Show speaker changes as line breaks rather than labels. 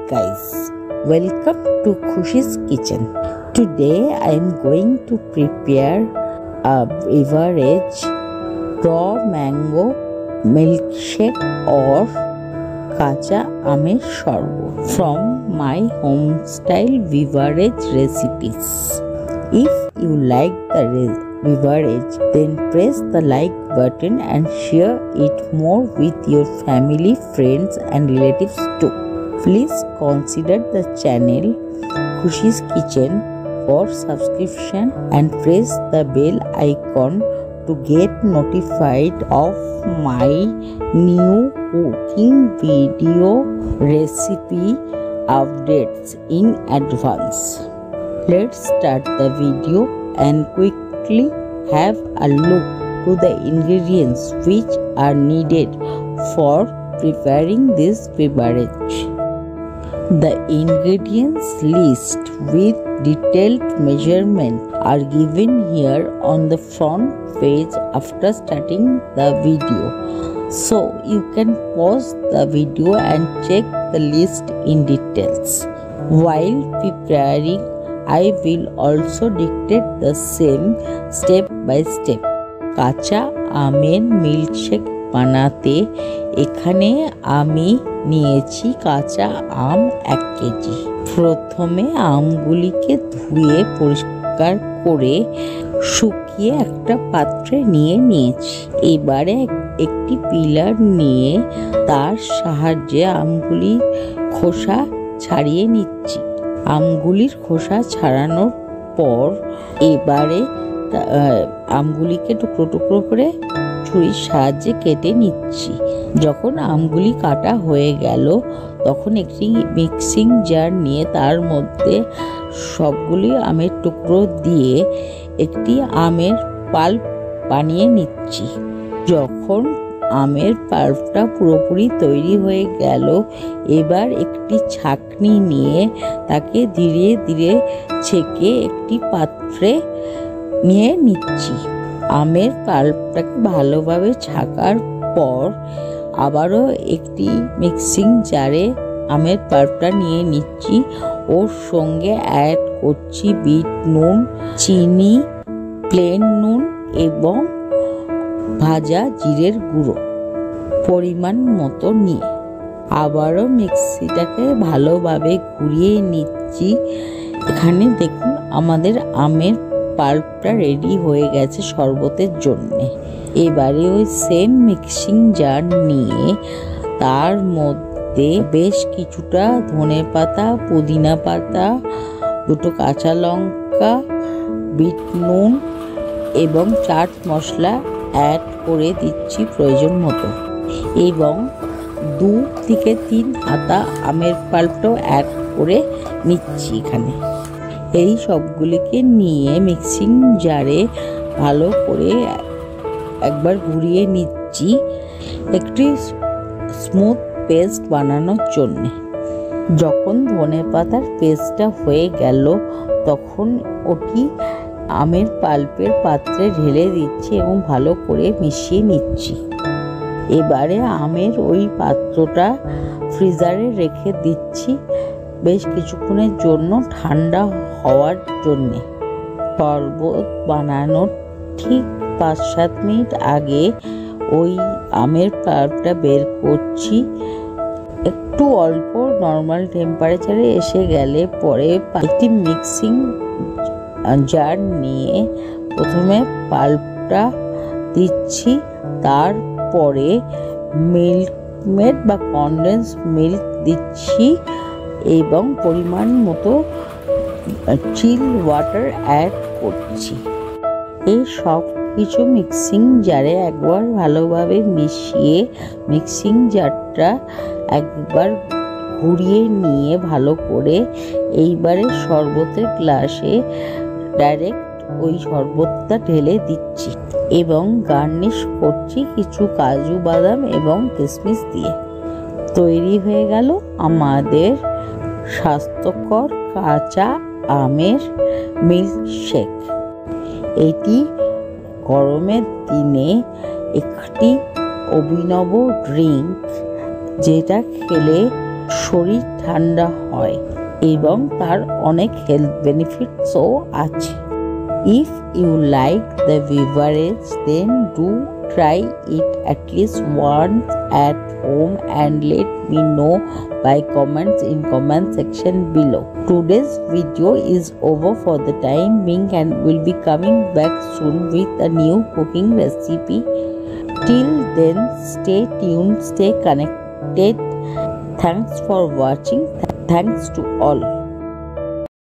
guys, welcome to Khushi's Kitchen. Today I am going to prepare a beverage, raw mango milkshake or kacha amer sharbot from my home style beverage recipes. If you like the beverage, then press the like button and share it more with your family, friends and relatives too. Please consider the channel Khushi's Kitchen for subscription and press the bell icon to get notified of my new cooking video recipe updates in advance. Let's start the video and quickly have a look to the ingredients which are needed for preparing this beverage. The ingredients list with detailed measurements are given here on the front page after starting the video, so you can pause the video and check the list in details. While preparing, I will also dictate the same step by step. কাঁচা আমের milkshake বানাতে এখানে আমি নিয়েছি কাঁচা আম 1 KG. প্রথমে আমগুলিকে ধুয়ে পরিষ্কার করে শুকিয়ে একটা পাত্রে নিয়েছি। এবারে একটি পিলার নিয়ে তার সাহায্যে আমগুলির খোসা ছাড়িয়ে নিচ্ছি। আমগুলির খোসা ছাড়ানোর পর এবারে আমগুলিকে টুকরো টুকরো করে ছুরির সাহায্যে কেটে নিচ্ছি। যখন আমগুলি কাটা হয়ে গেল তখন একটি মিক্সিং জার নিয়ে তার মধ্যে সবগুলি আমের টুকরো দিয়ে একটি আমের পাল্প বানিয়ে নিচ্ছি। যখন আমের পাল্পটা পুরোপুরি তৈরি হয়ে গেল, এবার একটি ছাঁকনি নিয়ে তাকে ধীরে ধীরে ছেঁকে একটি পাত্রে নিয়ে নিচ্ছি। আমের পাল্পটাকে ভালোভাবে ছাকার পর আবারও একটি মিক্সিং জারে আমের পাল্পটা নিয়ে নিচ্ছি। ওর সঙ্গে অ্যাড করছি বিট নুন, চিনি, প্লেন নুন এবং ভাজা জিরের গুঁড়ো পরিমাণ মতো নিয়ে আবারও মিক্সিটাকে ভালোভাবে ঘুরিয়ে নিচ্ছি। এখানে দেখুন আমাদের আমের পাল্পটা রেডি হয়ে গেছে শরবতের জন্যে। এবারে ওই সেম মিক্সিং জার নিয়ে তার মধ্যে বেশ কিছুটা ধনেপাতা, পুদিনা পাতা, দুটো কাঁচা লঙ্কা, বিট নুন এবং চাট মশলা অ্যাড করে দিচ্ছি প্রয়োজন মতো এবং 2 থেকে 3 হাতা আমের পাল্পটাও অ্যাড করে নিচ্ছি। এখানে এই সবগুলিকে নিয়ে মিক্সিং জারে ভালো করে একবার ঘুরিয়ে নিচ্ছি একটি স্মুথ পেস্ট বানানোর জন্য। যখন ধনেপাতার পেস্টটা হয়ে গেল তখন ওটি আমের পাল্পের পাত্রে ঢেলে দিচ্ছি এবং ভালো করে মিশিয়ে নিচ্ছি। এবারে আমের ওই পাত্রটা ফ্রিজারে রেখে দিচ্ছি বেশ কিছুক্ষণের জন্য ঠান্ডা হওয়ার জন্যে। শরবত বানানোর ঠিক 5-7 মিনিট আগে ওই আমের পাল্পটা বের করছি। একটু অল্প নর্মাল টেম্পারেচারে এসে গেলে পরে একটি মিক্সিং জার নিয়ে প্রথমে পাল্পটা দিচ্ছি, তারপরে মিল্কমেড বা কনডেন্স মিল্ক দিচ্ছি এবং পরিমাণ মতো চিল ওয়াটার অ্যাড করছি। এই সব কিছু মিক্সিং জারে একবার ভালোভাবে মিশিয়ে মিক্সিং জারটা একবার ঘুরিয়ে নিয়ে ভালো করে এইবারে শরবতের গ্লাসে ডাইরেক্ট ওই শরবতটা ঢেলে দিচ্ছি এবং গার্নিশ করছি কিছু কাজু বাদাম এবং কিশমিশ দিয়ে। তৈরি হয়ে গেল আমাদের স্বাস্থ্যকর কাঁচা আমের মিল্কশেক। এটি গরমের দিনে একটি অভিনব ড্রিঙ্ক, যেটা খেলে শরীর ঠান্ডা হয় এবং তার অনেক হেলথ বেনিফিটসও আছে। If you like the beverage, then do try it at least once at home and let me know by comments in comment section below. Today's video is over for the time being and will be coming back soon with a new cooking recipe. Till then, stay tuned, stay connected. Thanks for watching. Thanks to all.